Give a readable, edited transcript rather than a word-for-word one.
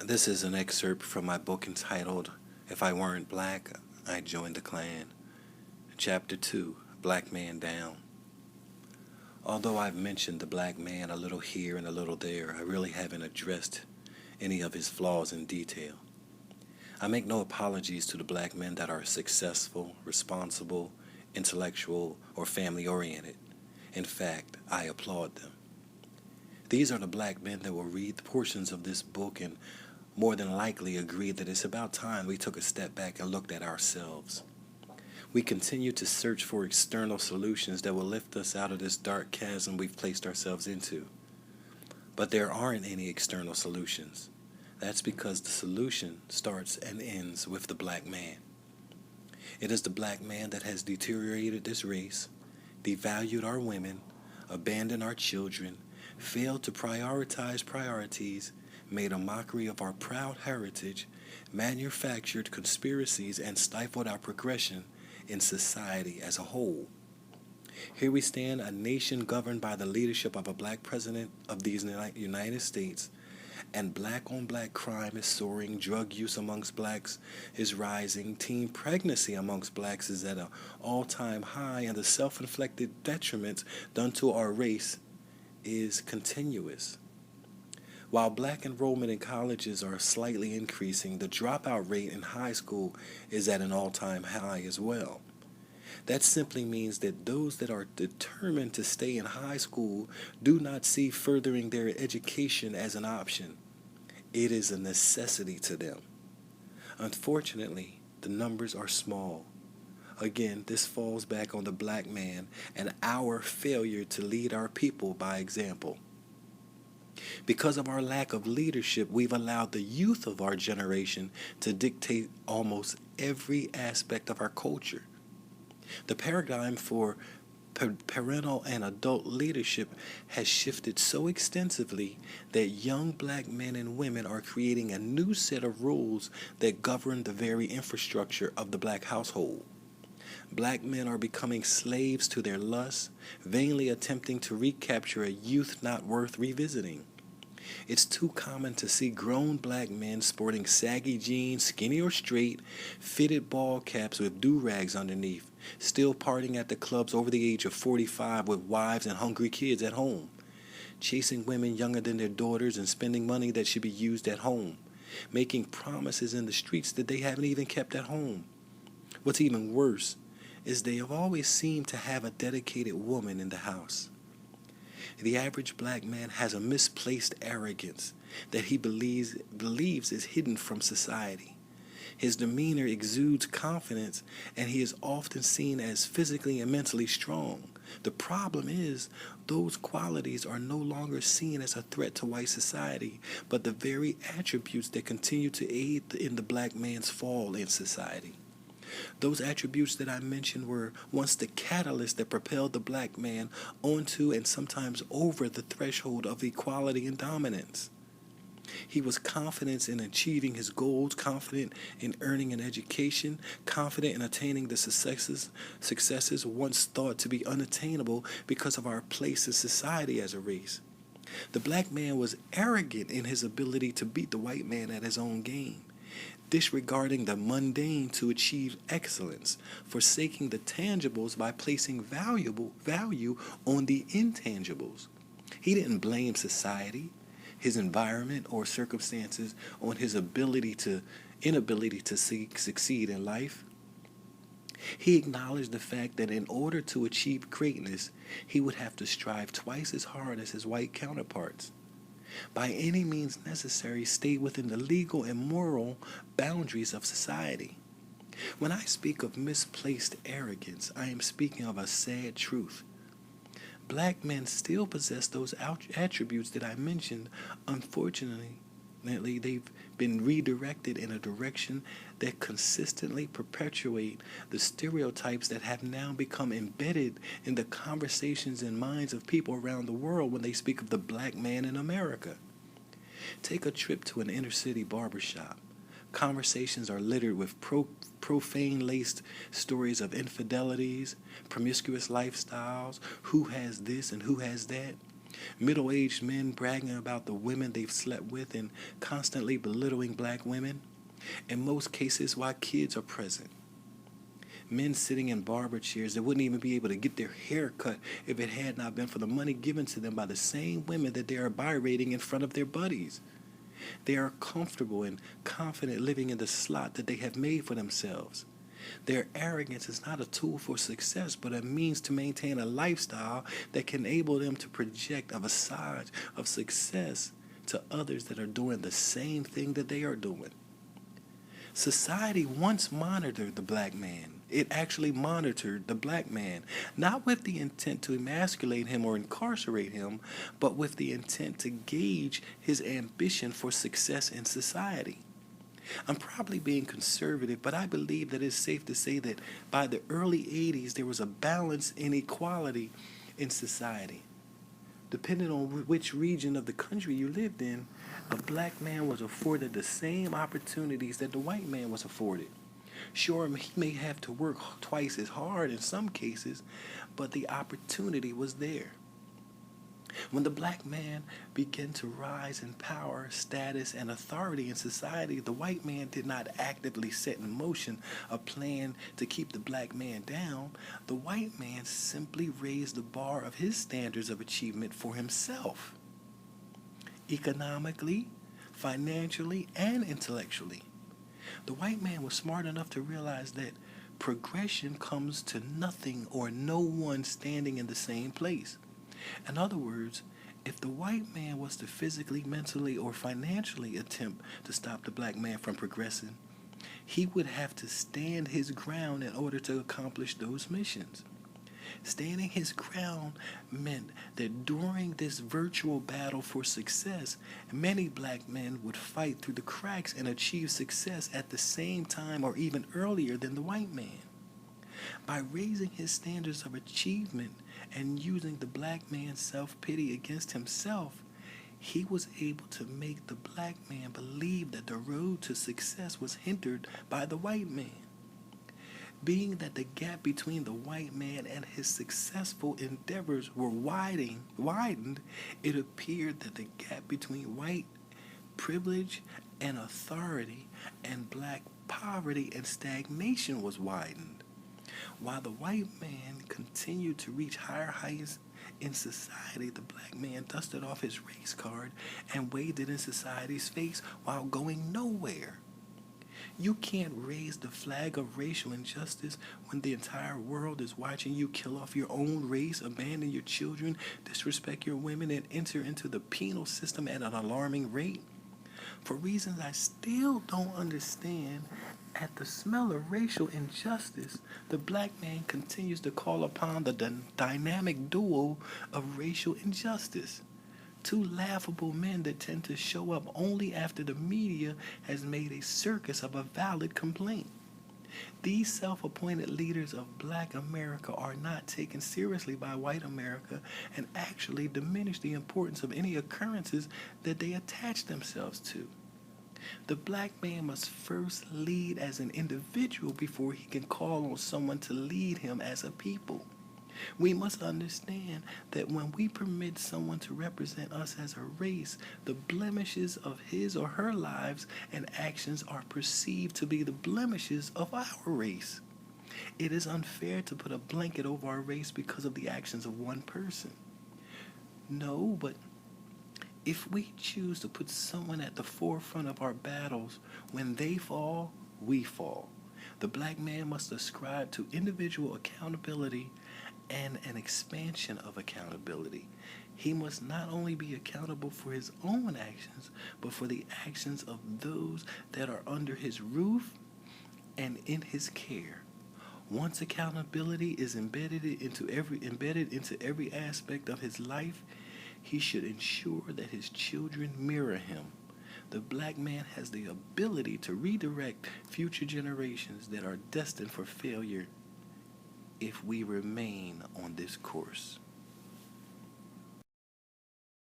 This is an excerpt from my book entitled If I Weren't Black, I'd Join the Klan. Chapter 2, Black Man Down. Although I've mentioned the black man a little here and a little there, I really haven't addressed any of his flaws in detail. I make no apologies to the black men that are successful, responsible, intellectual, or family-oriented. In fact, I applaud them. These are the black men that will read the portions of this book and more than likely agree that it's about time we took a step back and looked at ourselves. We continue to search for external solutions that will lift us out of this dark chasm we've placed ourselves into. But there aren't any external solutions. That's because the solution starts and ends with the black man. It is the black man that has deteriorated this race, devalued our women, abandoned our children, failed to prioritize priorities, made a mockery of our proud heritage, manufactured conspiracies, and stifled our progression in society as a whole. Here we stand, a nation governed by the leadership of a black president of the United States, and black-on-black crime is soaring, drug use amongst blacks is rising, teen pregnancy amongst blacks is at an all-time high, and the self-inflicted detriments done to our race is continuous. While black enrollment in colleges are slightly increasing, the dropout rate in high school is at an all-time high as well. That simply means that those that are determined to stay in high school do not see furthering their education as an option. It is a necessity to them. Unfortunately, the numbers are small. Again, this falls back on the black man and our failure to lead our people by example. Because of our lack of leadership, we've allowed the youth of our generation to dictate almost every aspect of our culture. The paradigm for parental and adult leadership has shifted so extensively that young black men and women are creating a new set of rules that govern the very infrastructure of the black household. Black men are becoming slaves to their lusts, vainly attempting to recapture a youth not worth revisiting. It's too common to see grown black men sporting saggy jeans, skinny or straight, fitted ball caps with do-rags underneath, still partying at the clubs over the age of 45 with wives and hungry kids at home, chasing women younger than their daughters and spending money that should be used at home, making promises in the streets that they haven't even kept at home. What's even worse is they have always seemed to have a dedicated woman in the house. The average black man has a misplaced arrogance that he believes is hidden from society. His demeanor exudes confidence, and he is often seen as physically and mentally strong. The problem is, those qualities are no longer seen as a threat to white society, but the very attributes that continue to aid in the black man's fall in society. Those attributes that I mentioned were once the catalyst that propelled the black man onto and sometimes over the threshold of equality and dominance. He was confident in achieving his goals, confident in earning an education, confident in attaining the successes once thought to be unattainable because of our place in society as a race. The black man was arrogant in his ability to beat the white man at his own game, disregarding the mundane to achieve excellence, forsaking the tangibles by placing value on the intangibles. He didn't blame society, his environment, or circumstances on his inability to succeed in life. He acknowledged the fact that in order to achieve greatness, he would have to strive twice as hard as his white counterparts. By any means necessary, stay within the legal and moral boundaries of society. When I speak of misplaced arrogance, I am speaking of a sad truth. Black men still possess those attributes that I mentioned. Unfortunately, they've been redirected in a direction that consistently perpetuate the stereotypes that have now become embedded in the conversations and minds of people around the world when they speak of the black man in America. Take a trip to an inner-city barbershop. Conversations are littered with profane-laced stories of infidelities, promiscuous lifestyles, who has this and who has that. Middle-aged men bragging about the women they've slept with and constantly belittling black women, in most cases while kids are present. Men sitting in barber chairs that wouldn't even be able to get their hair cut if it had not been for the money given to them by the same women that they are berating in front of their buddies. They are comfortable and confident living in the slot that they have made for themselves. Their arrogance is not a tool for success, but a means to maintain a lifestyle that can enable them to project a facade of success to others that are doing the same thing that they are doing. Society once monitored the black man. It actually monitored the black man, not with the intent to emasculate him or incarcerate him, but with the intent to gauge his ambition for success in society. I'm probably being conservative, but I believe that it's safe to say that by the early 80s, there was a balance in equality in society. Depending on which region of the country you lived in, a black man was afforded the same opportunities that the white man was afforded. Sure, he may have to work twice as hard in some cases, but the opportunity was there. When the black man began to rise in power, status, and authority in society, the white man did not actively set in motion a plan to keep the black man down. The white man simply raised the bar of his standards of achievement for himself, economically, financially, and intellectually. The white man was smart enough to realize that progression comes to nothing or no one standing in the same place. In other words, if the white man was to physically, mentally, or financially attempt to stop the black man from progressing, he would have to stand his ground in order to accomplish those missions. Standing his ground meant that during this virtual battle for success, many black men would fight through the cracks and achieve success at the same time or even earlier than the white man. By raising his standards of achievement and using the black man's self-pity against himself, he was able to make the black man believe that the road to success was hindered by the white man. Being that the gap between the white man and his successful endeavors were widened, it appeared that the gap between white privilege and authority and black poverty and stagnation was widened. While the white man continued to reach higher heights in society, the black man dusted off his race card and waved it in society's face while going nowhere. You can't raise the flag of racial injustice when the entire world is watching you kill off your own race, abandon your children, disrespect your women, and enter into the penal system at an alarming rate. For reasons I still don't understand, at the smell of racial injustice, the black man continues to call upon the dynamic duo of racial injustice. Two laughable men that tend to show up only after the media has made a circus of a valid complaint. These self-appointed leaders of black America are not taken seriously by white America and actually diminish the importance of any occurrences that they attach themselves to. The black man must first lead as an individual before he can call on someone to lead him as a people. We must understand that when we permit someone to represent us as a race, the blemishes of his or her lives and actions are perceived to be the blemishes of our race. It is unfair to put a blanket over our race because of the actions of one person. No, but if we choose to put someone at the forefront of our battles, when they fall, we fall. The black man must ascribe to individual accountability and an expansion of accountability. He must not only be accountable for his own actions, but for the actions of those that are under his roof and in his care. Once accountability is embedded into every aspect of his life, he should ensure that his children mirror him. The black man has the ability to redirect future generations that are destined for failure if we remain on this course.